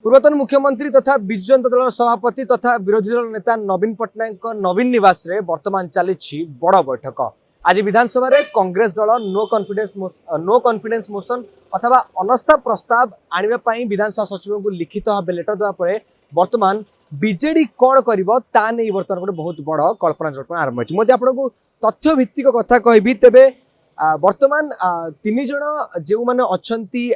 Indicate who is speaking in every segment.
Speaker 1: पूर्वतन मुख्यमंत्री तथा विजु जनता दल सभापति तथा विरोधी दल नेता नवीन पट्टनायक नवीन निवास रे वर्तमान चली बड़ बैठक। आज विधानसभा रे कांग्रेस दल नो कॉन्फिडेंस मोशन अथवा अनास्था प्रस्ताव आनिबा पई विधानसभा सचिव को लिखित भाव लेटर देवा परे वर्तमान बीजेडी कौन करिवो ता नै वर्तमान गोटे बहुत बड़ कल्पना जल्पना आरंभ होछि। मते आपनको तथ्य भित्तिक कथा कहबी तेबे वर्तमान तीन जण जे माने अछंती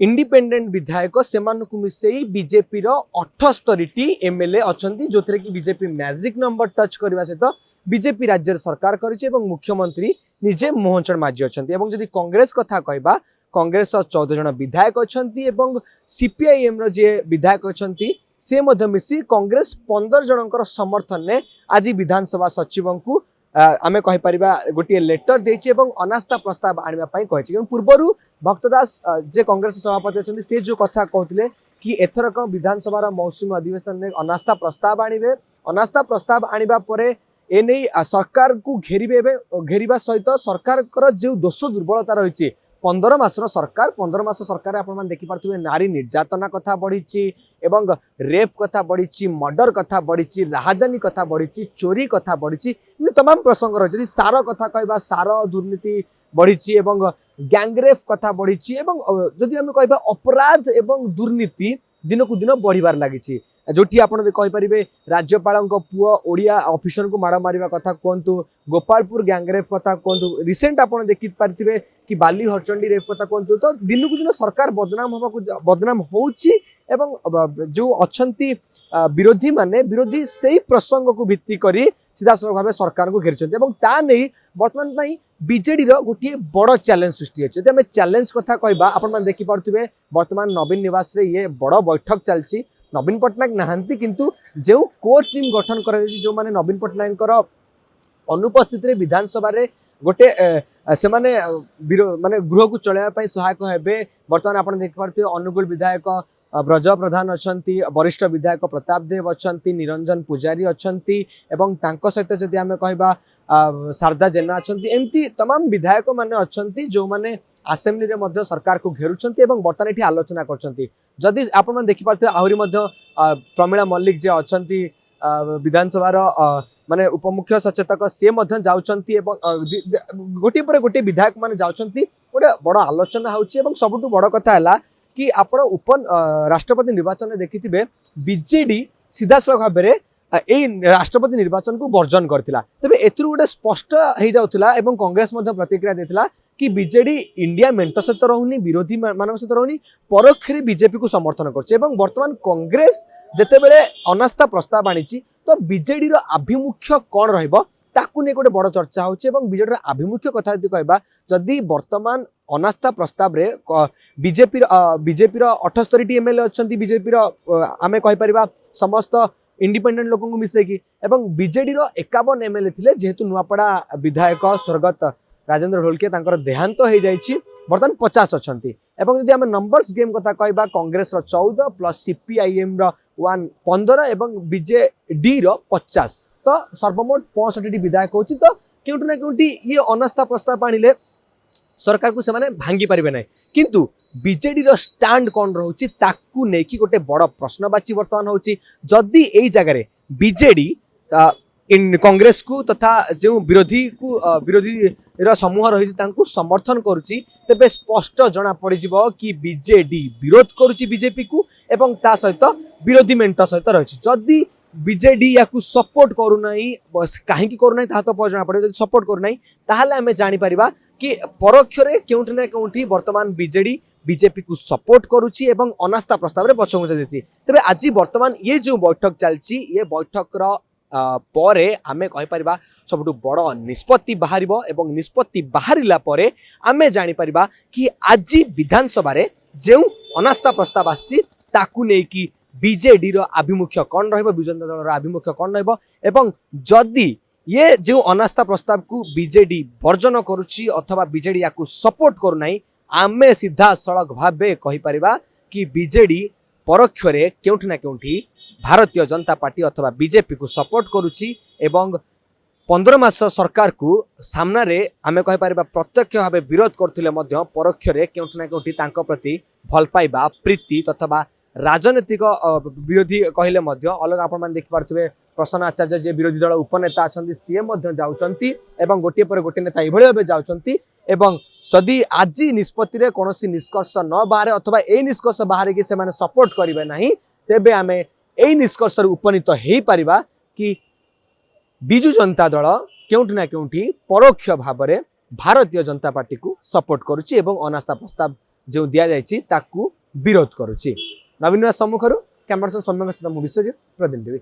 Speaker 1: इंडिपेंडेंट विधायक सेमानकु मिसेई बीजेपी रो 78 एमएलए अछंती जोथरे कि बीजेपी मैजिक नंबर टच करबा सहित बीजेपी राज्य सरकार करिछि एवं मुख्यमंत्री निजे मोहन माझी अछंती। एवं जदि कांग्रेस कथा कहबा कांग्रेस 14 जण विधायक अछंती एवं सीपीआईएम रो जे विधायक अछंती से मध्य मिसी कांग्रेस 15 जनकर समर्थन ने आज विधानसभा सचिवंकु आमे कहि परिबा गोटे लेटर देछि एवं अनास्था प्रस्ताव आनिबा पई कहिछि। पूर्वरु भक्तदास जे कांग्रेस सभापति अछंती से जो कथा कहथिले कि एथरक विधानसभा मौसुमी अधिवेशन में अनास्था प्रस्ताव आनिबे, अनास्था प्रस्ताव आनिबा परे एनै सरकार को घेरिबा सहित सरकार जो दोष दुर्बलता रही 15 मासर सरकार 15 मास सरकार आपण मान देखि पारथुबे नारी निर्यातना कथा बढ़ी एवं रेप कथा बढ़ी, मर्डर कथा बढ़ी, राहजानी कथा बढ़ी, चोरी कथा बढ़ी, तमाम प्रसंग रही। सार कथा कहबा सार दुर्नीति बढ़ी एवं गैंगरेप कथा बढ़ी एवं जदि आम कहबा अपराध एवं दुर्नीति दिन को दिन बढ़िबार लागिछि। जोठी आपण कहि परिबे राज्यपाल पुओ ओडिया ऑफिसर को माड़ मारिबा कथा कहतु, गोपालपुर गैंगरेप कथा कहतु, रिसेंट आपण देखि पारथिबे कि बाली हरचंडी रेप कथा कहतु। तो दिन को दिन सरकार बदनाम होउछि एवं जो अछंती विरोधी माने विरोधी सही प्रसंग को भित्ति करी सीधा सड़क भाव सरकार को घेरिछन्ते एवं ता नहीं वर्तमान पई बीजेडी रो गोटे बड़ चैलेंज सृष्टि होछि। आम चैलेंज कथा कहबा आपण मान देखि पारथिबे वर्तमान नवीन निवास रे ये बड़ बैठक चलछि। नवीन पट्टनायक नहांती किंतु जो कोर टीम गठन कर जो माने नवीन पट्टनायक अनुपस्थित रे विधानसभा रे गोटे से माने गृह को चलाइबा सहायक हेबे। वर्तमान आपण देखि पारथिबे अनुगुल विधायक ब्रज प्रधान अछंती, वरिष्ठ विधायक प्रताप देव अछंती, निरंजन पुजारी अछंती एवं तांको सहित जदि आमे कहबा शारदा जेना अछंती, एमती तमाम विधायक माने अछंती जो माने असेंबली रे मध्य सरकार को घेरुछंती एवं वर्तमान एठी आलोचना करछंती। जदि आपण मन देखि पारथिबे आहुरी मध्य प्रमिला मल्लिक जे अछंती विधानसभा रो माने उपमुख्य सचेतक से मध्य जाउछंती एवं गोटे पर गोटे विधायक माने जाउछंती। गोटे बड़ आलोचना होउछि एवं सबटु बड़ कथा हला कि आपण राष्ट्रपति निर्वाचन में देखिथिबे बीजेडी सीधा सड़क भाव में राष्ट्रपति निर्वाचन को वर्जन करथिला। तबे एथुरु गोटे स्पष्ट हो जाउथिला एवं कांग्रेस मध्य प्रतिक्रिया देथिला कि बीजेडी इंडिया मेंट सहित रहुनी, विरोधी मान सहित रहुनी, परोक्ष बीजेपी को समर्थन करछि। एवं वर्तमान कांग्रेस जेतेबेले अनास्था प्रस्ताव आनिछि तो बीजेडी रो आभिमुख्य कोन रहइबो ताकू ने गोटे बड़ चर्चा होछि। एवं बीजेडी रो आभिमुख्य कथा जदि कहबा जदि वर्तमान अनास्था प्रस्ताव रे बीजेपी रो 78 एमएलए अछंती, बीजेपी रो आमे कहि परिबा समस्त इंडिपेंडेंट लोक को मिसेकी एवं बीजेडी रो 51 एमएलए थिले जेहेतु नुआपड़ा विधायक स्वर्गत राजेंद्र ढोलकिया तांकर देहांत हो जाइछि, वर्तमान 50 अछंती। एवं जदि आमे नंबर्स गेम कथा कहबा कांग्रेस रो 14 प्लस सीपीआईएम रो 15 एवं बीजेडी रो 50 तो सर्वमोट 65 विधायक होछि। तो केउटु ना केउटि ये अनास्था प्रस्ताव आनिले सरकार को सेमाने भांगी पारिबे नै, किंतु बीजेडी रो स्टैंड कोन रहउछि ताकू नै कि गोटे बड़ प्रश्नवाची वर्तमान होछि। जदि एई जगह रे बीजेडी कांग्रेस को तथा जो विरोधी रो समूह रही तांकू समर्थन करुछि तेबे स्पष्ट जना पड़ जिवो कि बीजेडी विरोध करुछि बीजेपी को एवं ता सहित विरोधी मेंट सहित रही। जदि बीजेडी या सपोर्ट करू नाही कहीं करू ता तो जना पड़े, जदि सपोर्ट करू नाही ताहाले आमे जानि परिबा कि परोक्ष रे केउठी ना केउठी वर्तमान बीजेडी बीजेपी को सपोर्ट करुछि एवं अनास्था प्रस्ताव रे पछंगुचा देछि। तबे आज वर्तमान ये जो बैठक चलछि ये बैठक रो परे आमे कहि परिबा सबटु बड़ निष्पत्ति बाहरिबो एवं निष्पत्ति बाहरिला परे आमे जानि परिबा कि आज विधानसभा रे जे अनास्था प्रस्ताव आछि ताकू नै कि बीजेडी रो आभिमुख्य कोन रहइबो, विजु जनता दल रो आभिमुख्य कोन रहइबो एवं जदि ये जो अनास्था प्रस्ताव को बीजेडी वर्जन करुछि अथवा बीजेडी या सपोर्ट करू नाही आमे सीधा सड़क भावे कहि परिबा कि बीजेडी परोक्ष रे केउठी ना केउठी भारतीय जनता पार्टी अथवा बीजेपी को सपोर्ट करुछि एवं 15 मास सरकार को सामना रे आमे कहि परिबा प्रत्यक्ष भावे विरोध करथिले मध्य परोक्ष रे केउठी ना केउठी तांको प्रति भल पाइबा प्रीति तथा राजनीतिक विरोधी कहले अलग आपण देखि पार्थिबे प्रसन्न आचार्य जे विरोधी दल उपनेता अच्छा सी एवं गोटे पर गोटे नेता यह भाव जाउछंती एवं जदि आज निष्पत्ति कौन निष्कर्ष न बाहर अथवा यही निष्कर्ष बाहर कि से सपोर्ट करेंगे ना तेबे आम यही निष्कर्ष उपनीत हो पारिबा कि बिजु जनता दल केउठी ना केउठी परोक्ष भाव में भारतीय जनता पार्टी को सपोर्ट करुच्ची एवं अनास्था प्रस्ताव जो दिया जायछि ताकू विरोध करुच्ची। नवीन सम्मुखर कैमरा सौम्य सहित विश्वजित प्रदीप देवी।